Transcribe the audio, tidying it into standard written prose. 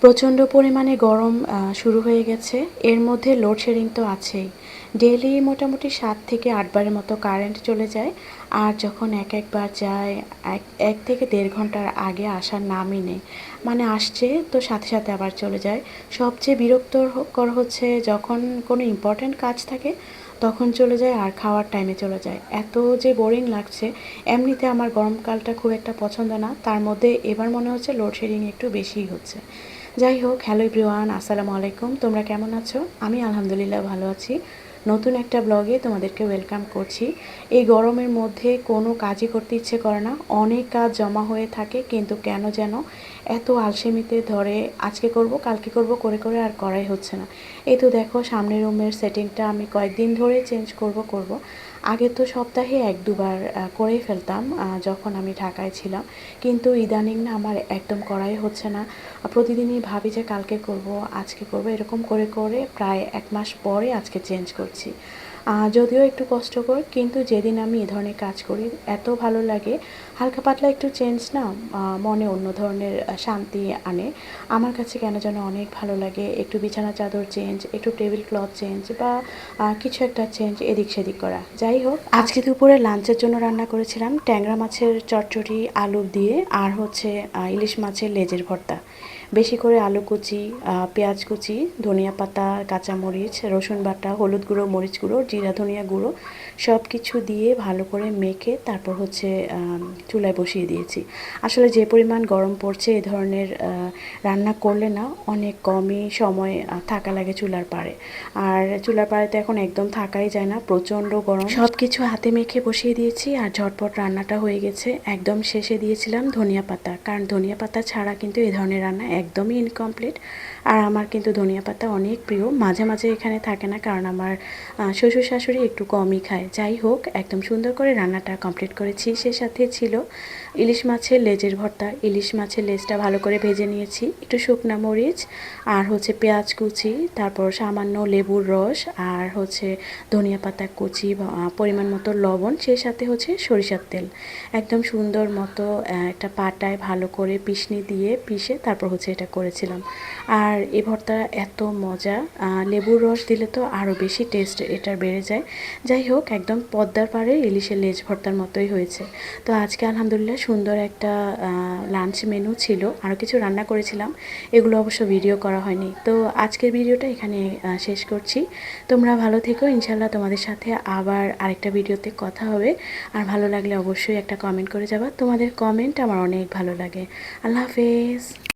প্রচণ্ড পরিমাণে গরম শুরু হয়ে গেছে। এর মধ্যে লোডশেডিং তো আছেই। ডেইলি মোটামুটি ৭ থেকে ৮ বারের মতো কারেন্ট চলে যায়। আর যখন একবার যায়, ১ থেকে ১.৫ ঘন্টার আগে আসার নামই নেই। মানে আসছে তো সাথে সাথে আবার চলে যায়। সবচেয়ে বিরক্তকর হচ্ছে যখন কোনো ইম্পর্ট্যান্ট কাজ থাকে তখন চলে যায়, আর খাওয়ার টাইমে চলে যায়। এত যে বোরিং লাগছে। এমনিতে আমার গরমকালটা খুব একটা পছন্দ না, তার মধ্যে এবার মনে হচ্ছে লোডশেডিং একটু বেশিই হচ্ছে। যাই হোক, হ্যালো এভরিওয়ান, আসসালামু আলাইকুম। তোমরা কেমন আছো? আমি আলহামদুলিল্লাহ ভালো আছি। নতুন একটা ব্লগে তোমাদেরকে ওয়েলকাম করছি। এই গরমের মধ্যে কোনো কাজই করতে ইচ্ছে করে না, অনেক কাজ জমা হয়ে থাকে, কিন্তু কেন যেন এত আলসেমিতে ধরে, আজকে করব কালকে করব করে করে আর করাই হচ্ছে না। এই তো দেখো, সামনের রুমের সেটিংটা আমি কয়েকদিন ধরে চেঞ্জ করব। আগে তো সপ্তাহে ১-২ বার করেই ফেলতাম যখন আমি ঢাকায় ছিলাম, কিন্তু ইদানিং না আমার একদম করাই হচ্ছে না। প্রতিদিনই ভাবি যে কালকে করব, আজকে করব, এরকম করে করে প্রায় ১ মাস পরে আজকে চেঞ্জ করছি। যদিও একটু কষ্টকর, কিন্তু যেদিন আমি এ ধরনের কাজ করি এত ভালো লাগে। হালকা পাতলা একটু চেঞ্জ না মনে অন্য ধরনের শান্তি আনে। আমার কাছে কেন যেন অনেক ভালো লাগে। একটু বিছানা চাদর চেঞ্জ, একটু টেবিল ক্লথ চেঞ্জ, বা কিছু একটা চেঞ্জ এদিক সেদিক করা। যাই হোক, আজকে দুপুরে লাঞ্চের জন্য রান্না করেছিলাম ট্যাংরা মাছের চচ্চড়ি আলু দিয়ে, আর হচ্ছে ইলিশ মাছের লেজের ভর্তা। বেশি করে আলু কুচি, পেঁয়াজ কুচি, ধনিয়া পাতা, কাঁচামরিচ, রসুন বাটা, হলুদ গুঁড়ো, মরিচ গুঁড়ো, জিরা ধনিয়া গুঁড়ো সব কিছু দিয়ে ভালো করে মেখে তারপর হচ্ছে চুলায় বসিয়ে দিয়েছি। আসলে যে পরিমাণ গরম পড়ছে, এ ধরনের রান্না করলে না অনেক কমই সময় থাকা লাগে চুলার পাড়ে। আর চুলার পাড়েতে এখন একদম থাকাই যায় না, প্রচণ্ড গরম। সব কিছু হাতে মেখে বসিয়ে দিয়েছি আর ঝটপট রান্নাটা হয়ে গেছে। একদম শেষে দিয়েছিলাম ধনিয়া পাতা, কারণ ধনিয়া পাতা ছাড়া কিন্তু এই ধরনের রান্না একদমই ইনকমপ্লিট। আর আমার কিন্তু ধনিয়া পাতা অনেক প্রিয়। মাঝে মাঝে এখানে থাকে না, কারণ আমার শ্বশুর শাশুড়ি একটু কমই খায়। যাই হোক, একদম সুন্দর করে রান্নাটা কমপ্লিট করেছি। সে সাথে ছিল ইলিশ মাছের লেজের ভর্তা। ইলিশ মাছের লেজটা ভালো করে ভেজে নিয়েছি, একটু শুকনা মরিচ আর হচ্ছে পেঁয়াজ কুচি, তারপর সামান্য লেবুর রস, আর হচ্ছে ধনিয়া পাতা কুচি, পরিমাণ মতো লবণ, সেই সাথে হচ্ছে সরিষার তেল। একদম সুন্দর মতো একটা পাটায় ভালো করে পিষনি দিয়ে পিষে তারপর হচ্ছে এটা করেছিলাম। আর এই ভর্তা এত মজা, লেবুর রস দিলে তো আরও বেশি টেস্ট এটার বেড়ে যায়। যাই হোক, একদম পদ্মার পাড়ে ইলিশের লেজ ভর্তার মতোই হয়েছে। তো আজকে আলহামদুলিল্লাহ সুন্দর একটা লাঞ্চ মেনু ছিল। আরও কিছু রান্না করেছিলাম, এগুলো অবশ্য ভিডিও করা হয়নি। তো আজকের ভিডিওটা এখানে শেষ করছি। তোমরা ভালো থেকো, ইনশাল্লাহ তোমাদের সাথে আবার আরেকটা ভিডিওতে কথা হবে। আর ভালো লাগলে অবশ্যই একটা কমেন্ট করে যাবা, তোমাদের কমেন্ট আমার অনেক ভালো লাগে। আল্লাহ হাফেজ।